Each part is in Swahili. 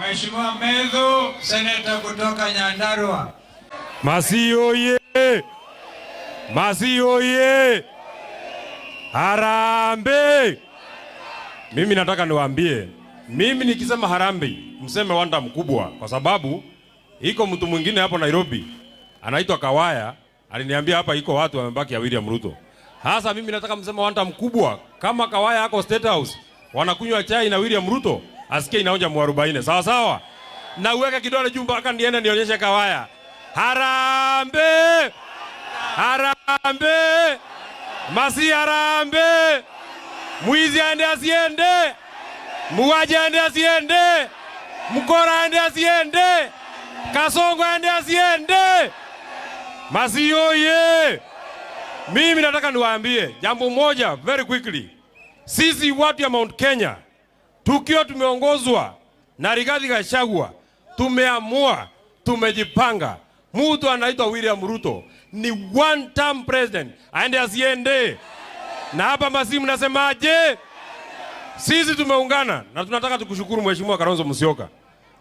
Mheshimiwa Medhu, seneta kutoka Nyandarua. Masii oye! Masii oye! Harambee! Mimi nataka niwaambie, mimi nikisema harambee, mseme wanda mkubwa, kwa sababu iko mtu mwingine hapo Nairobi anaitwa Kawaya, aliniambia hapa iko watu wamebaki ya William Ruto. Hasa mimi nataka mseme wanda mkubwa, kama Kawaya hako State House wanakunywa chai na William Ruto, asikie inaonja mwarobaini. Sawa sawa? Na uweka kidole juu mpaka niende nionyeshe Kawaya. Harambee! Harambee! Masii harambee! Mwizi aende asiende! Muuaji aende asiende! Mkora aende asiende! Kasongo aende asiende! Masii oye! Mimi nataka niwaambie jambo moja very quickly. Sisi watu ya Mount Kenya tukiwa tumeongozwa na Rigathi Gachagua, tumeamua, tumejipanga. Mtu anaitwa William Ruto ni one term president, aende asiende. Na hapa Masii mnasemaje? Sisi tumeungana na tunataka tukushukuru Mheshimiwa Kalonzo Musyoka.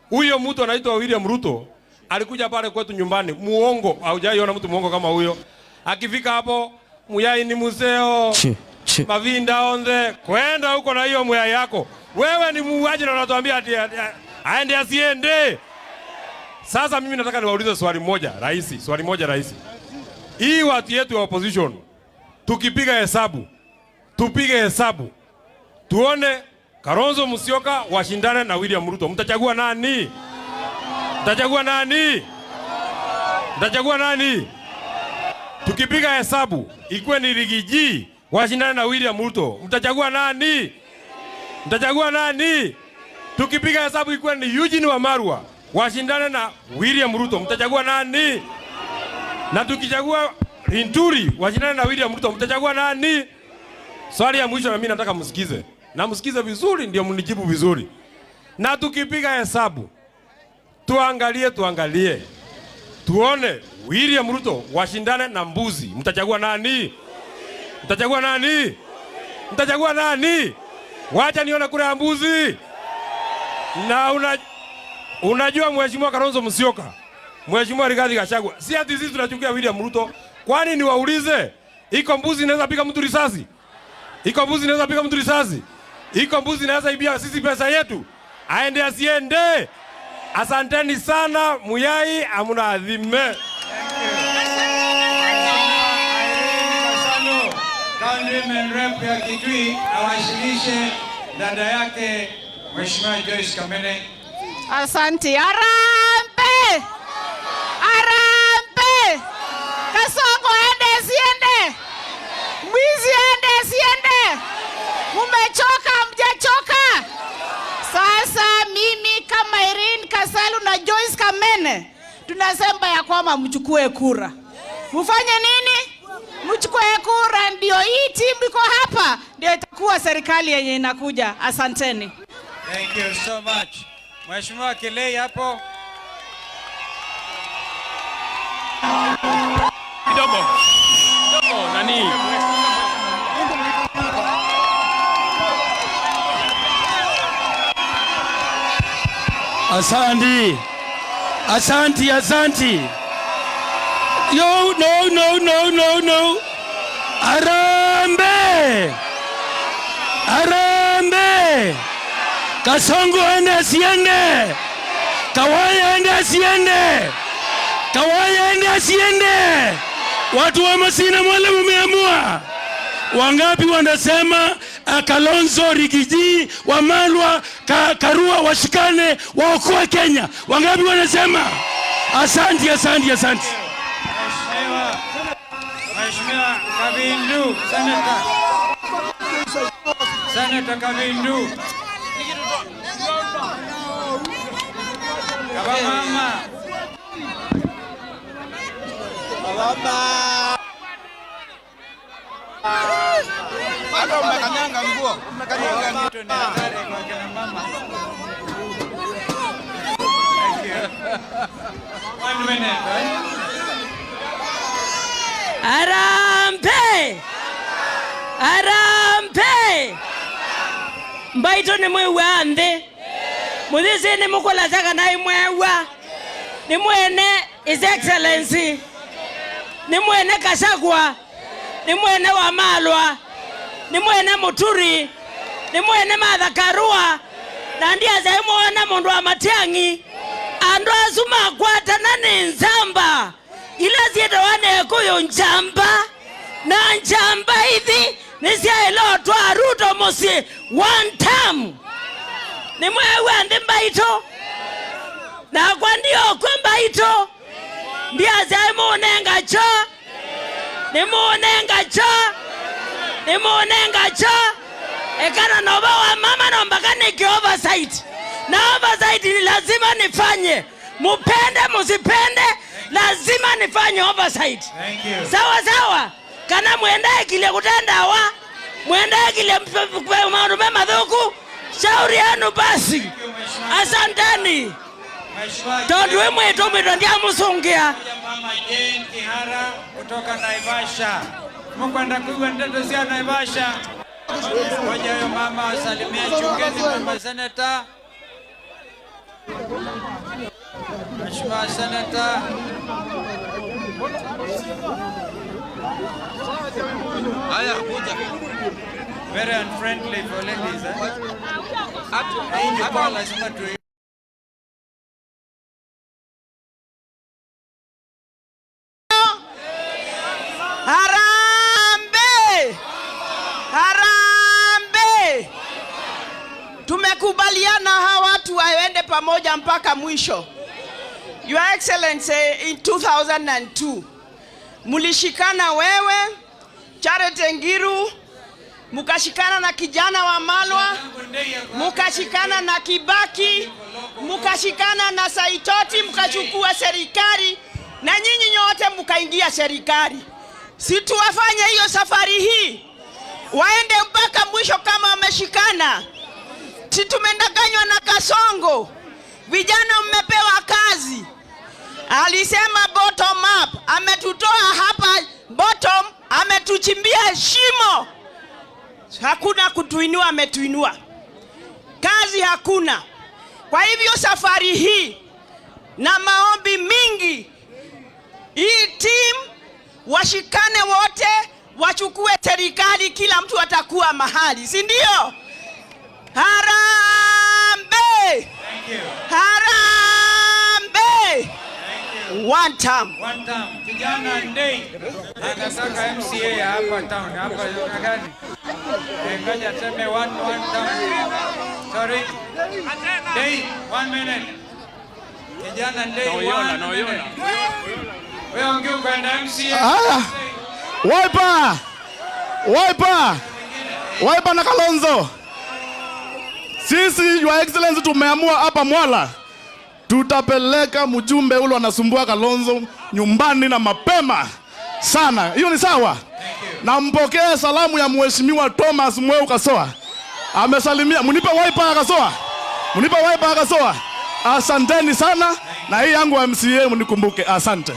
Huyo mtu anaitwa William Ruto alikuja pale kwetu nyumbani, muongo, haujaiona mtu muongo kama huyo. Akifika hapo, muyai ni museo, mavinda onde, kwenda huko na hiyo muyai yako. Wewe ni muuaji na unatuambia ati aende asiende. Sasa mimi nataka niwaulize swali moja rahisi. Hii watu yetu ya opposition, tukipiga hesabu, tupige hesabu, tuone Kalonzo Musyoka washindane na William Ruto. Mtachagua nani? Mtachagua nani? Mtachagua nani? Tukipiga hesabu, ikuwe ni Rigiji washindane na William Ruto, mtachagua nani? Mtachagua nani? Tukipiga hesabu, ikuwe ni Eugene Wamalwa washindane na William Ruto, mtachagua nani? Na tukichagua Rinturi washindane na William Ruto, mtachagua nani? Swali ya mwisho na mimi nataka msikize. Na msikize vizuri ndio mnijibu vizuri. Na tukipiga hesabu, tuangalie. Tuone William Ruto washindane na mbuzi, mtachagua nani? Mtachagua nani? Mtachagua nani? Wacha nione kura ya mbuzi. Na unajua Mheshimiwa Kalonzo Musyoka, Mheshimiwa Rigathi Gachagua, si ati sisi tunachukia William Ruto. Kwani niwaulize, iko mbuzi inaweza piga mtu risasi? Iko mbuzi inaweza piga mtu risasi? Iko mbuzi inaweza ibia sisi pesa yetu? Aende asiende? Asanteni sana, muyai amuna adhime. Countryman rep ya Kitui awasilishe dada yake Mheshimiwa Joyce Kamene. Asante. Harambee! Harambee! Kasongo aende asiende? Mwizi aende asiende? Mumechoka, mjachoka? Sasa mimi kama Irene Kasalu na Joyce Kamene tunasema ya kwamba mchukue kura. Mufanye nini? Mchukue kura, ndio hii timu iko hapa ndio itakuwa serikali yenye inakuja. Asanteni. Thank you so much. Mheshimiwa Kilei hapo. Kidogo nani? Asanti. Yo, no. Harambee! Kasongo aende asiende? Kawaya aende asiende? Watu wa Masii na Mwale mumeamua. Wangapi wanasema Kalonzo, Rigiji, Wamalwa, Karua washikane waokoe Kenya? Wangapi wanasema? Asante. Mheshimiwa Kabindu, Senator Kabindu. Kabamama. Hata umekanyanga nguo. Umekanyanga kitu ni hatari kwa kina mama. Thank you. 1 minute, right? Harambee! Harambee! Mbaito ni mwe wande. Muthisi ni mukula saka na imwewa. Ni mwene His Excellency. Ni mwene Gachagua. Ni mwene Wamalwa. Ni mwene Muturi. Ni mwene Martha Karua. Na ndiye zaimwona mundu wa Matiang'i. Andu asuma kwata na ni nzamba. Ila ziedo wane kuyo njamba. Na njamba hivi nisia ilo tuwa Ruto musi one term. Ni mwewe andi mbaito. Na kwa ndio kwa mbaito. Ndia zaimu unenga cho. Ni muunenga cho. Ni muunenga cho. Ekana noba wa mama nombaka niki oversight. Na oversight ni lazima nifanye. Mupende musipende lazima nifanye oversight. Thank you. Sawa sawa. Kana muendae kile kutenda wa. Muendae kile marume madhuku. Shauri yanu basi. Asanteni. Tondwe mwetu ndia musungia. Mama Jane Kihara kutoka Naivasha. Mkwenda kuigwa ndeto zia Naivasha. Ngoja huyo mama asalimie. Chungeni mama seneta. Mheshimiwa seneta. Haya kuja. Very unfriendly for ladies, hapa lazima tu Harambe! Harambe! Tumekubaliana hawa watu waende pamoja mpaka mwisho. Your Excellency, in 2002 mulishikana wewe, Charity Ngilu, mukashikana na kijana Wamalwa, mukashikana na Kibaki, mukashikana na Saitoti, mukachukua serikali na nyinyi nyote mukaingia serikali. Si tuwafanye hiyo safari hii waende mpaka mwisho kama wameshikana. Si tumendanganywa na Kasongo, vijana mmepewa kazi. Alisema bottom up, ametutoa hapa bottom, ametuchimbia shimo. Hakuna kutuinua, ametuinua. Kazi hakuna. Kwa hivyo safari hii na maombi mingi, hii team washikane wote, wachukue serikali, kila mtu atakuwa mahali, si ndio? Harambe! Harambe! One time. one time. Kijana Ndei anataka MCA hapa town. Hapa gani? Ngoja teme one time. Sorry. Ndei, 1 minute. Kijana Ndei. Naoyona. Wewe ongea kwenda MCA. Wiper na Kalonzo. Sisi Your Excellency tumeamua hapa Mwala tutapeleka mjumbe ule anasumbua Kalonzo nyumbani na mapema sana. Hiyo ni sawa? Na mpokee salamu ya Mheshimiwa Thomas Mweu Kasoa. Amesalimia. Munipe Wiper Kasoa. Asanteni sana na hii yangu MCA mnikumbuke. Asante.